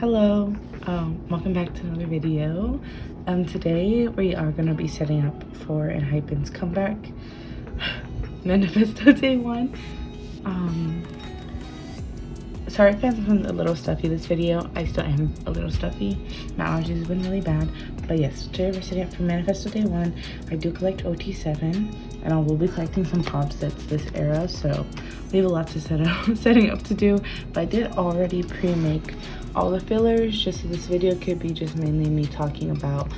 Hello, welcome back to another video. Today we are going to be setting up for Enhypen's comeback, Manifesto Day 1. Sorry if I'm a little stuffy this video. I still am a little stuffy. My allergies have been really bad. But yes, today we're setting up for Manifesto Day 1. I do collect ot7, and I will be collecting some pop sets this era, so we have a lot to setting up to do. But I did already pre-make all the fillers, just so this video could be just mainly me talking about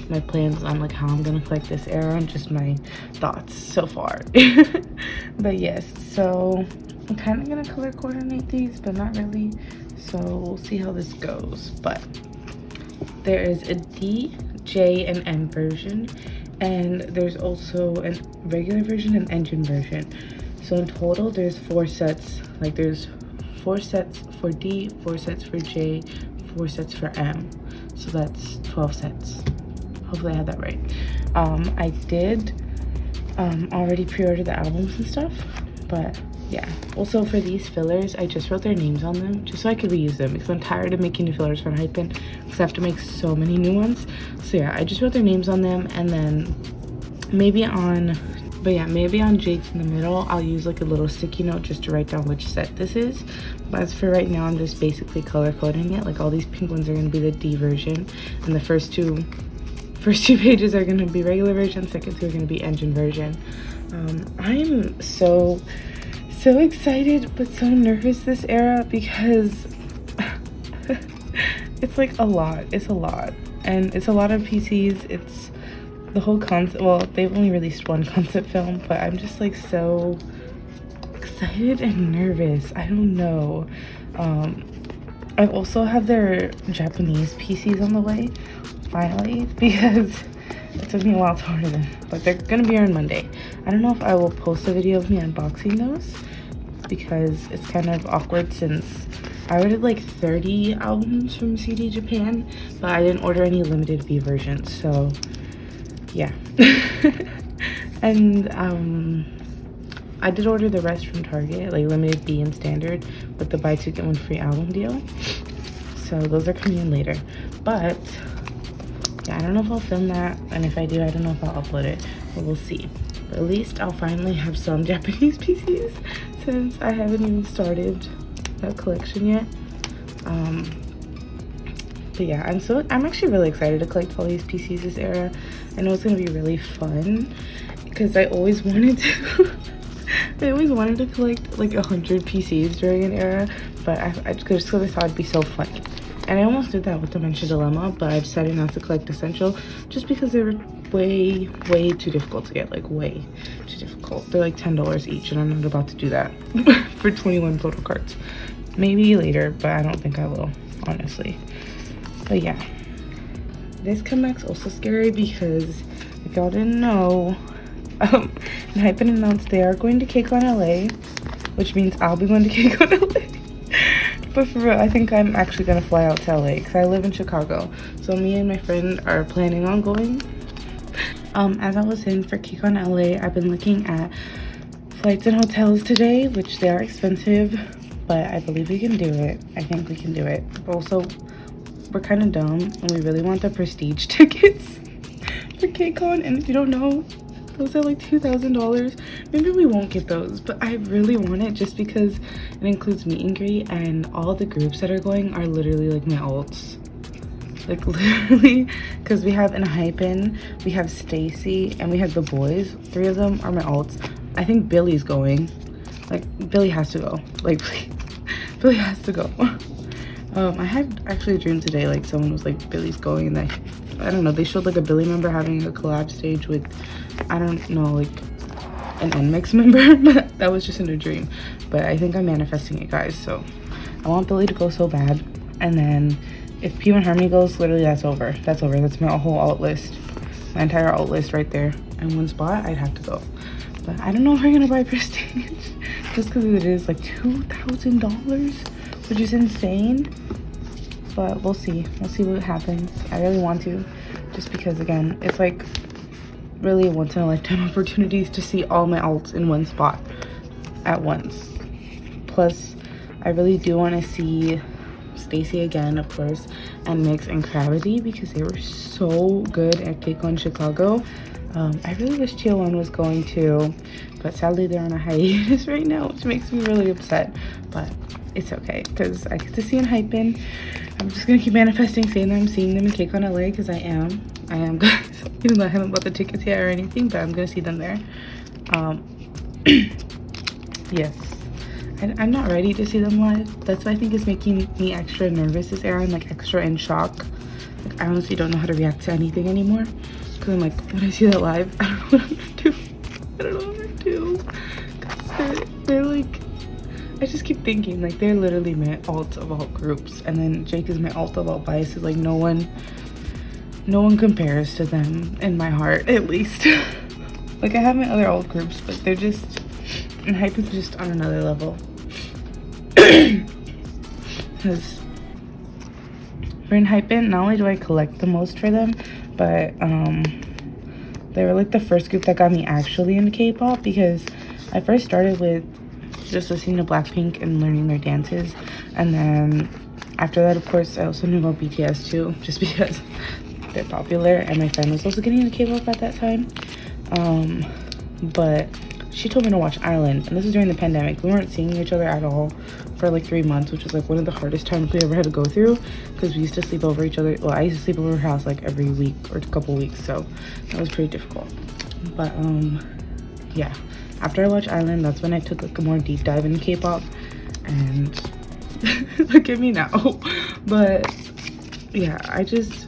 my plans on like how I'm gonna collect this era and just my thoughts so far. But yes, so I'm kind of gonna color coordinate these, but not really, so we'll see how this goes. But there is a D, J, and M version, and there's also a regular version and engine version. So in total there's 4 sets. Like there's 4 sets for D, 4 sets for J, 4 sets for M. So that's 12 sets. Hopefully I had that right. I did already pre-order the albums and stuff, but yeah. Also for these fillers, I just wrote their names on them just so I could reuse them, because I'm tired of making new fillers for Enhypen because I have to make so many new ones. So yeah, I just wrote their names on them, and then maybe on Jake's in the middle, I'll use like a little sticky note just to write down which set this is. But as for right now, I'm just basically color coding it. Like all these pink ones are going to be the D version, and the first two pages are going to be regular version, second 2 are going to be engine version. I'm so excited but so nervous this era, because it's like a lot. It's a lot, and it's a lot of PCs. It's the whole concept. Well, they've only released one concept film, but I'm just like so excited and nervous. I don't know. I also have their Japanese PCs on the way, finally, because it took me a while to order them, but they're gonna be here on Monday. I don't know if I will post a video of me unboxing those, because it's kind of awkward since I ordered like 30 albums from CD Japan, but I didn't order any limited V versions, so yeah. And I did order the rest from Target, like limited B and standard, with the buy 2 get 1 free album deal, so those are coming in later. But yeah, I don't know if I'll film that, and if I do, I don't know if I'll upload it, but we'll see. But at least I'll finally have some Japanese PCs, since I haven't even started that collection yet. But yeah, I'm actually really excited to collect all these PCs this era. I know it's gonna be really fun, because I always wanted to collect like 100 PCs during an era, but I just thought it'd be so funny. And I almost did that with Dementia Dilemma, but I decided not to collect Essential just because they were way too difficult to get. Like way too difficult. They're like $10 each, and I'm not about to do that for 21 photo cards. Maybe later, but I don't think I will, honestly. But yeah, this comeback's also scary because if y'all didn't know, Enhypen announced they are going to KCON LA, which means I'll be going to KCON LA. But for real, I think I'm actually gonna fly out to LA because I live in Chicago. So me and my friend are planning on going. As I was saying, for KCON LA, I've been looking at flights and hotels today, which they are expensive, but I believe we can do it. I think we can do it. But also, we're kind of dumb, and we really want the prestige tickets for KCON. And if you don't know, those are like $2,000. Maybe we won't get those, but I really want it just because it includes meet and greet, and all the groups that are going are literally like my alts. Like literally, because we have Enhypen, we have Stacy, and we have the boys. 3 of them are my alts. I think Billy's going. Like, Billy has to go. Like, please. Billy has to go. I had actually a dream today, like someone was like, Billy's going, and that, I don't know, they showed like a Billy member having a collab stage with, I don't know, like an NMIX member, but that was just in a dream. But I think I'm manifesting it, guys, so I want Billy to go so bad. And then if P1 Harmony goes, literally that's over. That's my whole alt list, my entire alt list right there in one spot. I'd have to go. But I don't know if we're gonna buy prestige just because it is like $2,000, which is insane. But we'll see what happens. I really want to, just because again, it's like really a once in a lifetime opportunities to see all my alts in one spot at once. Plus I really do want to see Stacy again, of course, and Mix and Gravity, because they were so good at KCON Chicago. I really wish TL1 was going to, but sadly they're on a hiatus right now, which makes me really upset. But it's okay, because I get to see Enhypen. I'm just gonna keep manifesting, saying that I'm seeing them in KCON LA, because I am guys. Even though I haven't bought the tickets yet or anything, but I'm gonna see them there. Yes, I'm not ready to see them live. That's why I think it's making me extra nervous this era, and like extra in shock. Like, I honestly don't know how to react to anything anymore, because I'm like, when I see that live, I don't know what I'm gonna do. I don't know what I'm gonna do, because they're like, I just keep thinking, like, they're literally my alt of all groups, and then Jake is my alt of all biases. Like, no one compares to them in my heart, at least. Like, I have my other alt groups, but they're just, Enhypen's just on another level. Because for Enhypen, not only do I collect the most for them, but they were like the first group that got me actually into K-pop, because I first started with just listening to Blackpink and learning their dances, and then after that, of course, I also knew about BTS too, just because they're popular, and my friend was also getting into K-pop at that time. But she told me to watch Island, and this was during the pandemic. We weren't seeing each other at all for like 3 months, which was like one of the hardest times we ever had to go through, because we used to sleep over each other. Well, I used to sleep over her house like every week or a couple weeks, so that was pretty difficult. But yeah, after I watched Island, that's when I took like a more deep dive into K-pop, and look at me now. But yeah, I just,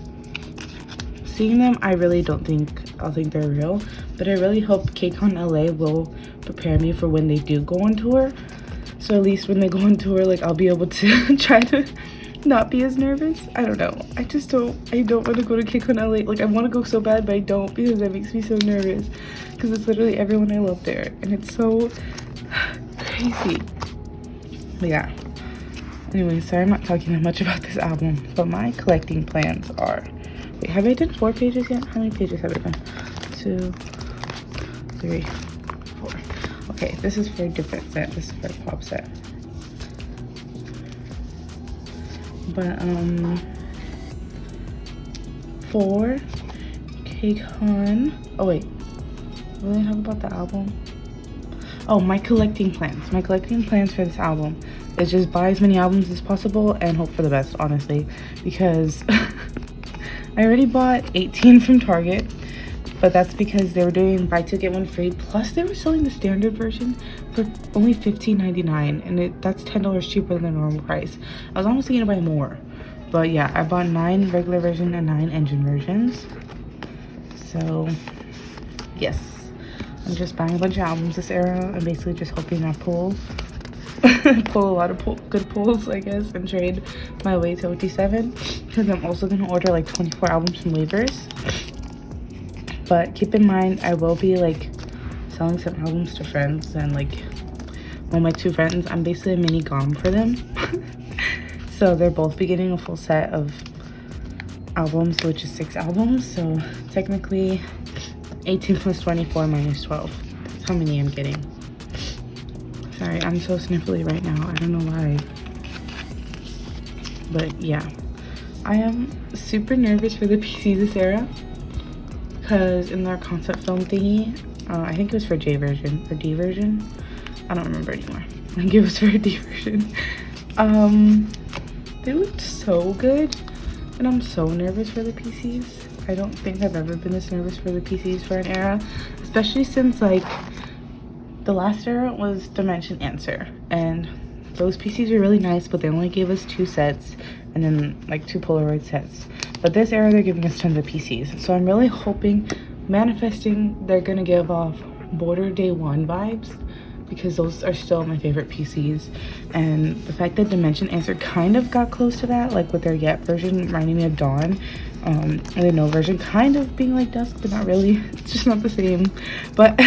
seeing them, I really don't think I'll think they're real, but I really hope KCON LA will prepare me for when they do go on tour. So at least when they go on tour, like, I'll be able to try to not be as nervous. I don't know. I don't want to go to KCON LA. Like, I want to go so bad, but I don't, because that makes me so nervous, because it's literally everyone I love there, and it's so crazy. But yeah. Anyway, sorry I'm not talking that much about this album, but my collecting plans are, wait, have I done 4 pages yet? How many pages have I done? 2, 3, 4. Okay, this is for a different set. This is for a pop set. But for KCON, oh wait, what did I talk about the album? Oh, my collecting plans. My collecting plans for this album is just buy as many albums as possible and hope for the best, honestly, because I already bought 18 from Target, but that's because they were doing buy 2 get 1 free, plus they were selling the standard version for only $15.99, and that's $10 cheaper than the normal price. I was almost thinking to buy more, but yeah, I bought 9 regular version and 9 engine versions. So yes, I'm just buying a bunch of albums this era. I'm basically just hoping I pull a lot of good pulls, I guess, and trade my way to ot7, because I'm also going to order like 24 albums from waivers. But keep in mind, I will be like selling some albums to friends, and like, well, my 2 friends, I'm basically a mini GOM for them. So they're both be getting a full set of albums, which is 6 albums. So technically 18 plus 24 minus 12. That's how many I'm getting. Sorry, I'm so sniffly right now. I don't know why. But yeah, I am super nervous for the PCs this era, because in their concept film thingy, I think it was for J version or D version. I don't remember anymore. I think it was for a D version. They looked so good, and I'm so nervous for the PCs. I don't think I've ever been this nervous for the PCs for an era, especially since like the last era was Dimension Answer, and those PCs were really nice, but they only gave us 2 sets and then like 2 Polaroid sets. But this era, they're giving us tons of PCs, so I'm really hoping, manifesting, they're gonna give off Border Day 1 vibes, because those are still my favorite PCs. And the fact that Dimension Answer kind of got close to that, like with their Yet version reminding me of Dawn, and the No version kind of being like Dusk, but not really. It's just not the same. But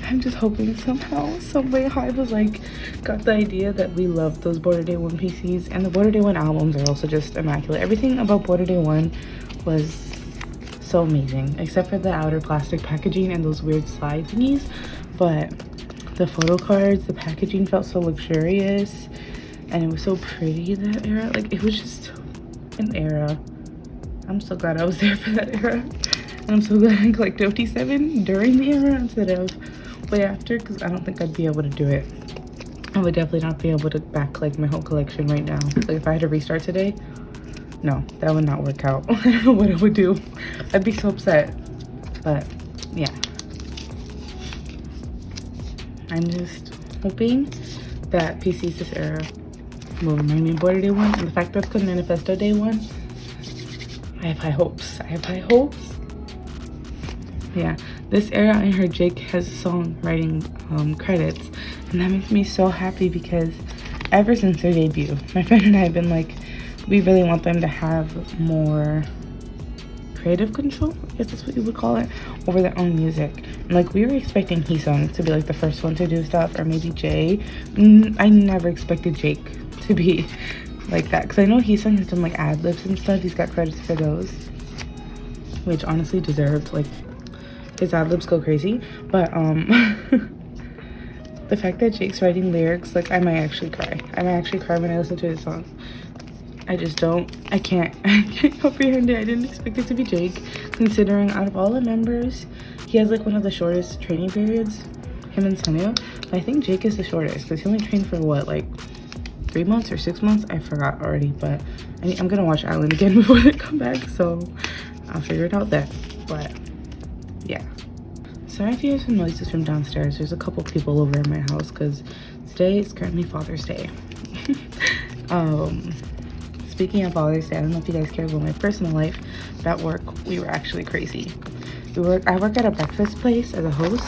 I'm just hoping somehow, some way, Hive was like, got the idea that we love those Border Day 1 PCs, and the Border Day 1 albums are also just immaculate. Everything about Border Day 1 was so amazing, except for the outer plastic packaging and those weird slide thingies. But the photo cards, the packaging felt so luxurious, and it was so pretty, that era. Like, it was just an era. I'm so glad I was there for that era, and I'm so glad I collected ot7 during the era instead of way after, because I don't think I'd be able to do it. I would definitely not be able to back collect my whole collection right now. Like, if I had to restart today, no, that would not work out. I don't know what I would do. I'd be so upset. But yeah, I'm just hoping that PCs this era will remind me of Border Day 1, and the fact that it's called Manifesto Day 1, I have high hopes. I have high hopes. Yeah, this era I heard Jake has songwriting credits, and that makes me so happy because ever since their debut, my friend and I have been like, we really want them to have more creative control, I guess that's what you would call it, over their own music. And like, we were expecting Heesung to be like the first one to do stuff, or maybe Jay. I never expected Jake to be like that, because I know Heesung has done like ad-libs and stuff. He's got credits for those, which honestly deserved. Like, his ad-libs go crazy. But the fact that Jake's writing lyrics, like, I might actually cry. I might actually cry when I listen to his song. I can't comprehend it. I didn't expect it to be Jake, considering out of all the members, he has like one of the shortest training periods, him and Sunil. I think Jake is the shortest, because he only trained for what, like 3 months or 6 months? I forgot already, but I'm gonna watch Island again before they come back, so I'll figure it out then. But yeah, sorry if you hear some noises from downstairs. There's a couple people over in my house, because today is currently Father's Day. Speaking of Father's Day, I don't know if you guys care about my personal life, but at work, we were actually crazy. I work at a breakfast place as a host,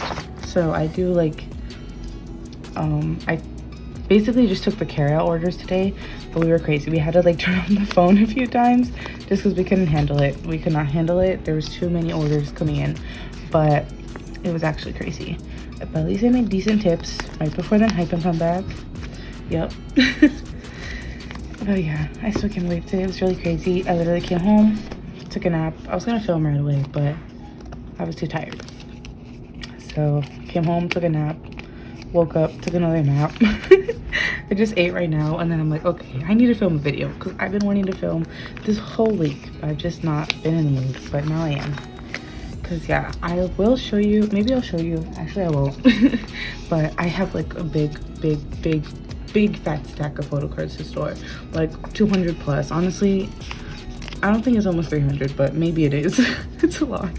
so I do like, I basically just took the carryout orders today, but we were crazy. We had to like turn on the phone a few times just because we couldn't handle it. We could not handle it. There was too many orders coming in, but it was actually crazy. But at least I made decent tips right before the Enhypen come back. Yep. But yeah, I still can't wait today. It was really crazy. I literally came home, took a nap. I was gonna film right away, but I was too tired. So came home, took a nap, woke up, took another nap. I just ate right now, and then I'm like, okay, I need to film a video, because I've been wanting to film this whole week, but I've just not been in the mood, but now I am. Because yeah, I will show you, maybe I'll show you, actually I won't. But I have like a big fat stack of photo cards to store, like 200 plus. Honestly, I don't think it's almost 300, but maybe it is. It's a lot.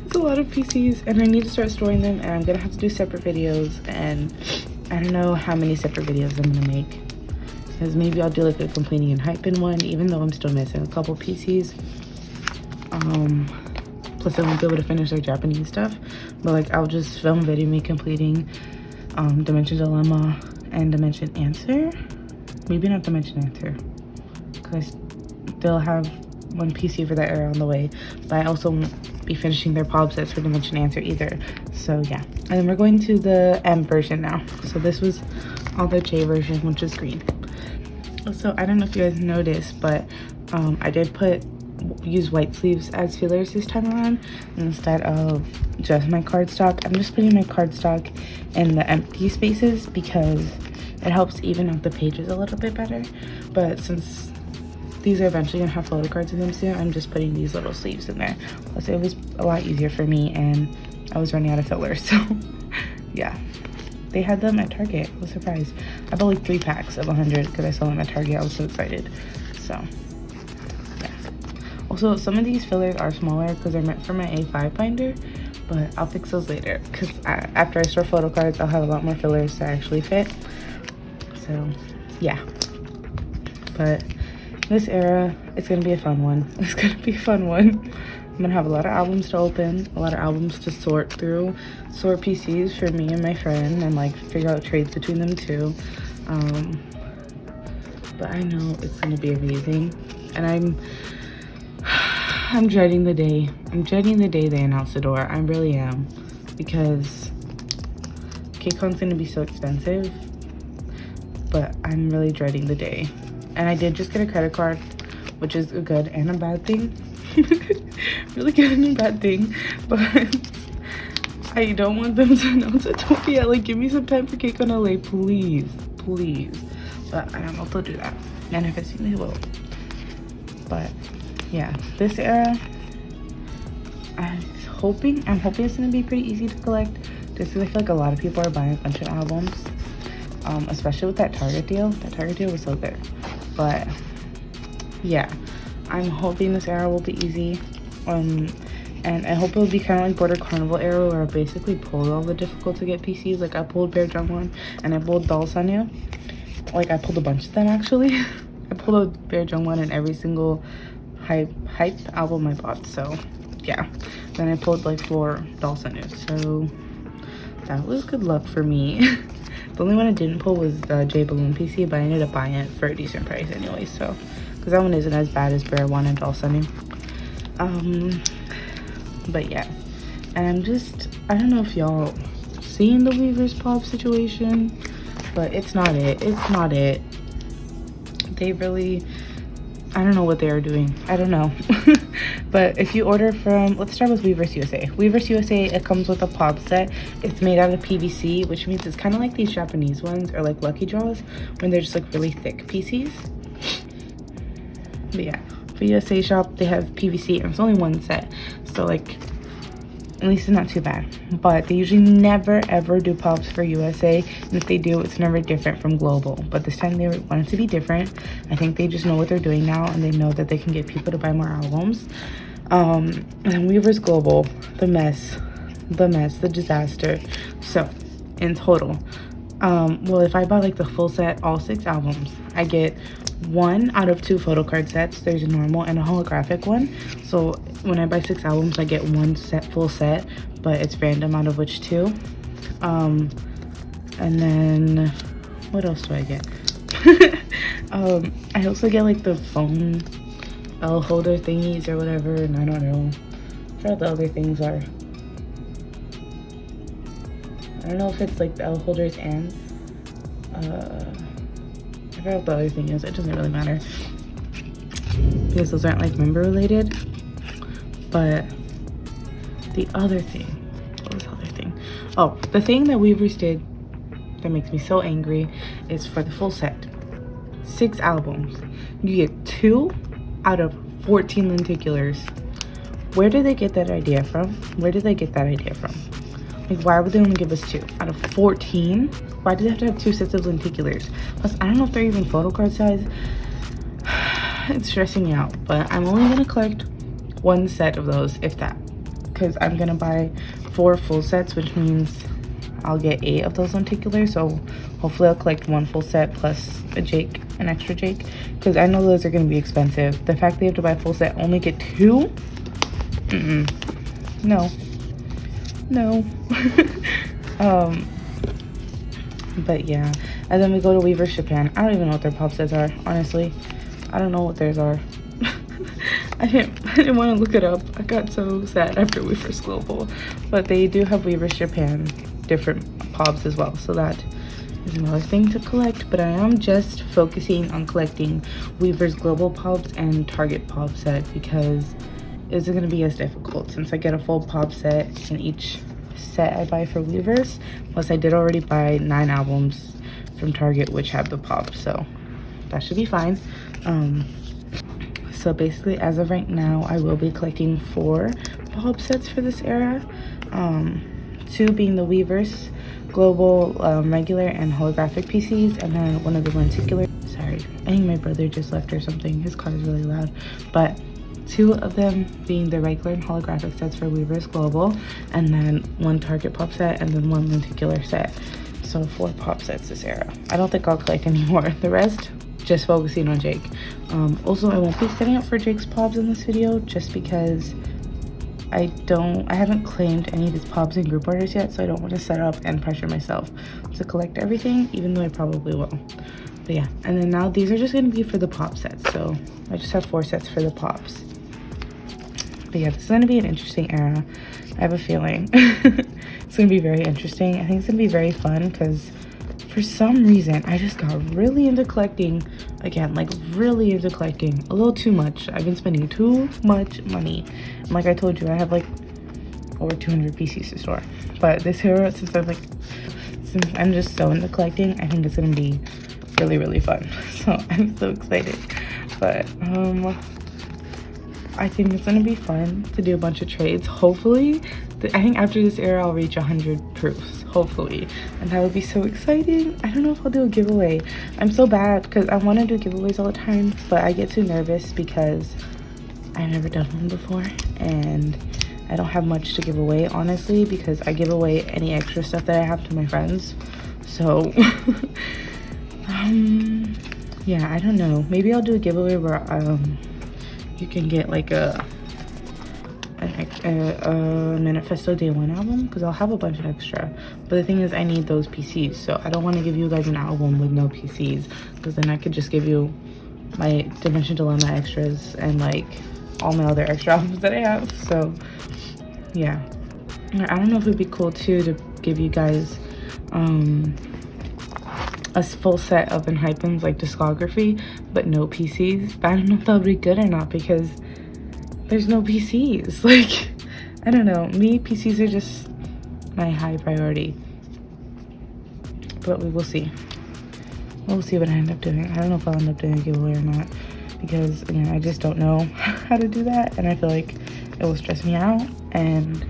It's a lot of PCs, and I need to start storing them, and I'm gonna have to do separate videos, and I don't know how many separate videos I'm gonna make, because maybe I'll do like a completing Enhypen one, even though I'm still missing a couple PCs. Plus I won't be able to finish their Japanese stuff, but like I'll just film video me completing Dimension Dilemma and Dimension Answer. Maybe not Dimension Answer, because I still have one PC for that era on the way, but I also won't be finishing their pop sets for Dimension Answer either. So yeah, and then we're going to the M version now. So this was all the J version, which is green. So I don't know if you guys noticed, but I did use white sleeves as fillers this time around instead of just my cardstock. I'm just putting my cardstock in the empty spaces because it helps even out the pages a little bit better. But since these are eventually gonna have photo cards in them soon, I'm just putting these little sleeves in there. Plus it was a lot easier for me, and I was running out of fillers, so yeah. They had them at Target. I was surprised. I bought like 3 packs of 100 because I saw them at Target. I was so excited. So yeah. Also, some of these fillers are smaller because they're meant for my A5 binder, but I'll fix those later because after I store photo cards, I'll have a lot more fillers to actually fit. So yeah. But this era, it's gonna be a fun one. It's gonna be a fun one. I'm gonna have a lot of albums to open, a lot of albums to sort through, sort PCs for me and my friend, and like figure out trades between them too. But I know it's gonna be amazing, and I'm dreading the day. I'm dreading the day they announce the door. I really am, because KCON's gonna be so expensive, but I'm really dreading the day. And I did just get a credit card, which is a good and a bad thing. Really good and a bad thing, but I don't want them to announce it. Don't be like, give me some time for KCON LA, please, please. but I don't know if they'll do that. Manifesting they will. But yeah, this era, I'm hoping it's gonna be pretty easy to collect, just because I feel like a lot of people are buying a bunch of albums, especially with that Target deal. That Target deal was so good. But yeah, I'm hoping this era will be easy, and I hope it'll be kind of like Border Carnival era, where I basically pulled all the difficult to get PCs. Like I pulled Bear Jungwon and I pulled Doll Sanyu. Like I pulled a bunch of them actually. I pulled a Bear Jungwon in every single hype album I bought. So yeah, then I pulled like 4 Doll Sanyu. So that was good luck for me. The only one I didn't pull was the J Balloon PC, but I ended up buying it for a decent price anyway. So because that one isn't as bad as Bear One and Doll Sanyu. But yeah, and I don't know if y'all seen the Weavers Pop situation, but it's not it. They really, I don't know what they are doing. I don't know. But if you order from, let's start with Weavers USA. Weavers USA, it comes with a pop set. It's made out of PVC, which means it's kind of like these Japanese ones, or like Lucky Draws, when they're just like really thick PCs. But yeah, for USA shop, they have PVC, and it's only one set. So like, at least it's not too bad. But they usually never ever do pops for USA, and if they do, it's never different from global. But this time they want it to be different. I think they just know what they're doing now, and they know that they can get people to buy more albums. And then Weavers Global, the mess, the disaster. So in total, well, if I buy like the full set, all 6 albums, I get 1 out of 2 photo card sets. There's a normal and a holographic one. So when I buy 6 albums, I get 1 full set, but it's random out of which 2. And then what else do I get? I also get like the phone L holder thingies or whatever, and I don't know. I forgot the other things are. I don't know if it's like the L holders and I forgot what the other thing is. It doesn't really matter because those aren't like member related. But the other thing, what was the other thing? Oh, the thing that Weavers did that makes me so angry is for the full set, 6 albums, you get 2 out of 14 lenticulars. Where did they get that idea from? Like, why would they only give us 2 out of 14? Why do they have to have 2 sets of lenticulars? Plus, I don't know if they're even photo card size. It's stressing me out, but I'm only gonna collect 1 set of those, if that, because I'm gonna buy 4 full sets, which means I'll get 8 of those lenticulars. So hopefully I'll collect 1 full set plus an extra Jake, because I know those are gonna be expensive. The fact they have to buy a full set, only get 2? No. But yeah, and then we go to Weavers Japan. I don't even know what their pop sets are, honestly. I don't know what theirs are. I didn't want to look it up. I got so sad after Weavers Global. But they do have Weavers Japan different pops as well, so that is another thing to collect. But I am just focusing on collecting Weavers Global pops and Target pop set, because it's going to be as difficult since I get a full pop set in each set I buy for Weavers. Plus I did already buy 9 albums from Target which have the pop, so that should be fine. So basically, as of right now, I will be collecting 4 pop sets for this era. 2 being the Weavers Global regular and holographic PCs, and then 1 of the lenticular. Sorry, I think my brother just left or something. His car is really loud. But 2 of them being the regular and holographic sets for Weavers Global, and then 1 Target pop set, and then 1 lenticular set. So 4 pop sets this era. I don't think I'll collect any more. The rest, just focusing on Jake. Also, I won't be setting up for Jake's pops in this video, just because I haven't claimed any of his pops in group orders yet, so I don't want to set up and pressure myself to collect everything, even though I probably will. But yeah, and then now these are just going to be for the pop sets, so I just have 4 sets for the pops. But yeah, this is going to be an interesting era. I have a feeling it's going to be very interesting. I think it's going to be very fun, because for some reason I just got really into collecting again, like really into collecting a little too much. I've been spending too much money, and like I told you, I have like over 200 PCs to store. But this era, since I'm just so into collecting, I think it's going to be really fun. So I'm so excited. But I think it's gonna be fun to do a bunch of trades. Hopefully, I think after this era I'll reach 100 proofs, hopefully, and that would be so exciting. I don't know if I'll do a giveaway. I'm so bad because I want to do giveaways all the time, but I get too nervous because I've never done one before and I don't have much to give away, honestly, because I give away any extra stuff that I have to my friends. So yeah, I don't know, maybe I'll do a giveaway where you can get like a Manifesto Day 1 album, because I'll have a bunch of extra. But the thing is, I need those PCs, so I don't want to give you guys an album with no PCs, because then I could just give you my Dimension Dilemma extras and like all my other extra albums that I have. So yeah, I don't know if it'd be cool too to give you guys a full set of Enhypen's like discography, but no PCs. But I don't know if that would be good or not, because there's no PCs. Like, I don't know, me, PCs are just my high priority. But we will see. We'll see what I end up doing. I don't know if I'll end up doing a giveaway or not, because again, I just don't know how to do that, and I feel like it will stress me out, and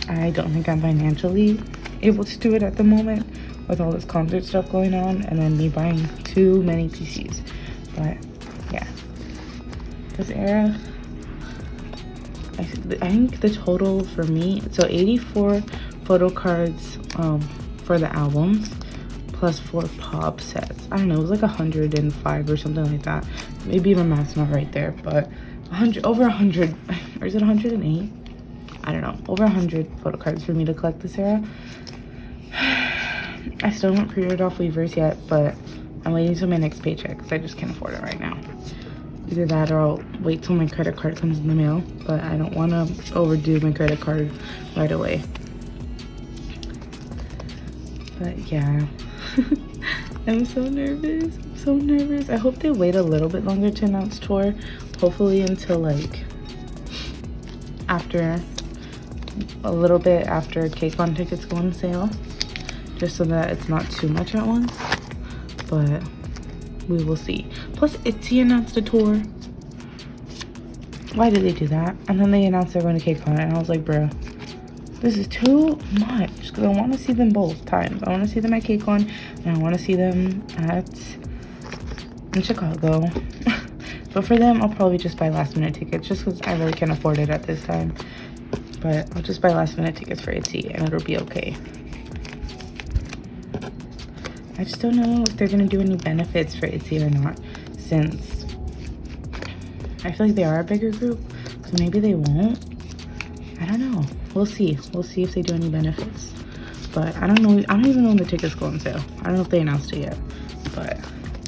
I don't think I'm financially able to do it at the moment with all this concert stuff going on, and then me buying too many PCs. But yeah, this era, I think the total for me, so 84 photo cards for the albums, plus 4 pop sets. I don't know, it was like 105 or something like that. Maybe my math's not right there, but 100, over 100, or is it 108? I don't know, over 100 photo cards for me to collect this era. I still haven't pre-ordered off Weavers yet, but I'm waiting till my next paycheck because I just can't afford it right now. Either that or I'll wait till my credit card comes in the mail, but I don't want to overdo my credit card right away. But yeah, I'm so nervous. I'm so nervous. I hope they wait a little bit longer to announce tour. Hopefully until like after, a little bit after KCON tickets go on sale, just so that it's not too much at once. But we will see. Plus, ot7 announced a tour. Why did they do that? And then they announced they're going to KCON, and I was like, bruh, this is too much. Because I want to see them both times. I want to see them at KCON, and I want to see them in Chicago. But for them, I'll probably just buy last minute tickets, just because I really can't afford it at this time. But I'll just buy last minute tickets for ot7, and it'll be okay. I just don't know if they're gonna do any benefits for ot7 or not, since I feel like they are a bigger group, so maybe they won't. I don't know. We'll see. We'll see if they do any benefits. But I don't know. I don't even know when the tickets go on sale. I don't know if they announced it yet. But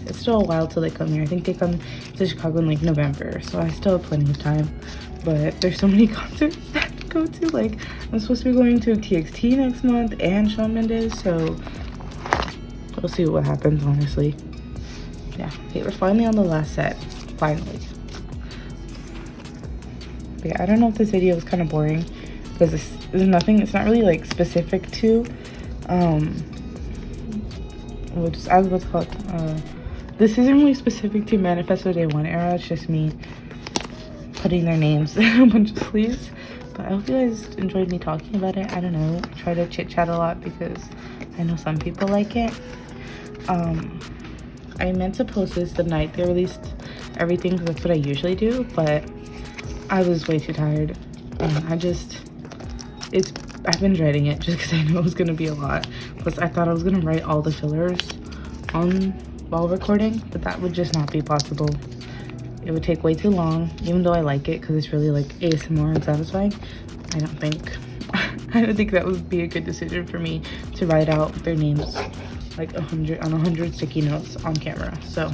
it's still a while till they come here. I think they come to Chicago in like November, so I still have plenty of time. But there's so many concerts that to go to. Like, I'm supposed to be going to TXT next month and Shawn Mendes, so we'll see what happens, honestly. Yeah, okay, we're finally on the last set. Finally. But yeah, I don't know if this video is kind of boring, because there's nothing, it's not really like specific to I was about to call it, this isn't really specific to Manifesto Day 1 era. It's just me putting their names in a bunch of sleeves. But I hope you guys enjoyed me talking about it. I don't know, I try to chit chat a lot because I know some people like it. I meant to post this the night they released everything, because that's what I usually do, but I was way too tired, and I've been dreading it just because I know it was gonna be a lot. Plus, I thought I was gonna write all the fillers while recording, but that would just not be possible. It would take way too long, even though I like it because it's really like ASMR and satisfying. I don't think that would be a good decision for me to write out their names like 100 sticky notes on camera. So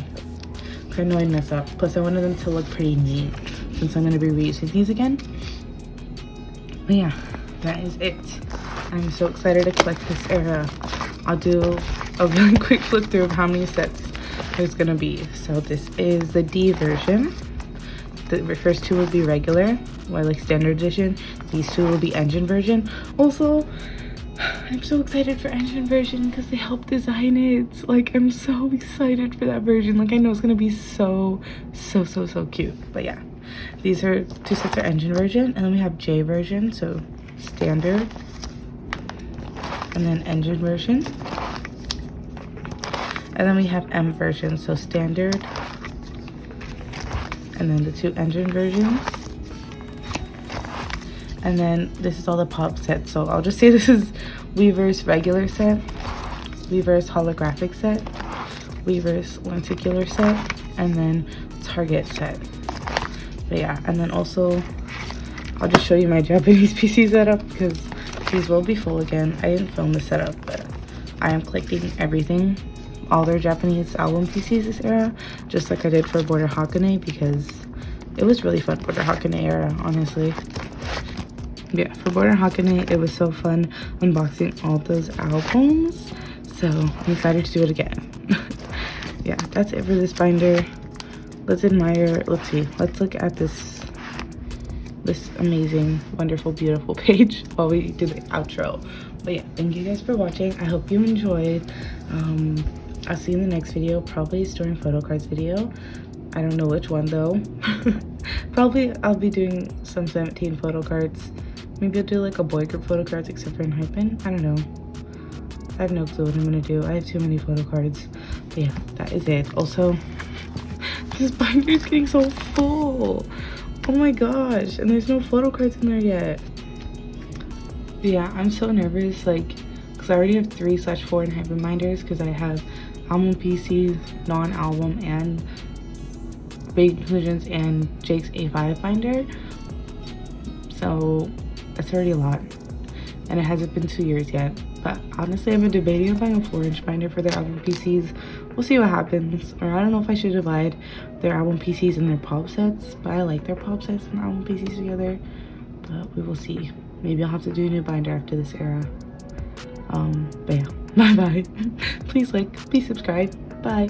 I know I'd mess up. Plus, I wanted them to look pretty neat since I'm going to be reusing these again. But yeah, that is it. I'm so excited to collect this era. I'll do a really quick flip through of how many sets there's going to be. So this is the D version. The first two will be regular, or like standard edition. These two will be engine version. Also, I'm so excited for engine version because they helped design it. Like, I'm so excited for that version. Like, I know it's gonna be so cute. But yeah, these are 2 sets of engine version, and then we have J version, so standard, and then engine version. And then we have M version, so standard, and then the 2 engine versions. And then this is all the pop sets. So I'll just say this is Weverse regular set, Weverse holographic set, Weverse lenticular set, and then Target set. But yeah, and then also I'll just show you my Japanese PC setup because these will be full again. I didn't film the setup, but I am collecting everything, all their Japanese album PCs this era, just like I did for Border Hakane, because it was really fun, Border Hakane era, honestly. Yeah, for Border Hakane, it was so fun unboxing all those albums, so I'm excited to do it again. Yeah, that's it for this binder. Let's look at this amazing, wonderful, beautiful page while we do the outro. But yeah, thank you guys for watching. I hope you enjoyed. I'll see you in the next video, probably a storing photo cards video. I don't know which one though. Probably I'll be doing some 17 photo cards. Maybe I'll do like a boy group photo cards except for Enhypen. I don't know. I have no clue what I'm gonna do. I have too many photo cards. But yeah, that is it. Also, this binder is getting so full. Oh my gosh, and there's no photo cards in there yet. But yeah, I'm so nervous, like, because I already have 3/4 Enhypen binders, because I have album PCs, non-album, and Big Inclusions, and Jake's A5 binder. So that's already a lot, and it hasn't been 2 years yet. But honestly, I've been debating on buying a 4-inch binder for their album PCs. We'll see what happens. Or I don't know if I should divide their album PCs and their pop sets, but I like their pop sets and album PCs together. But we will see. Maybe I'll have to do a new binder after this era. But yeah, bye bye. Please like, please subscribe. Bye.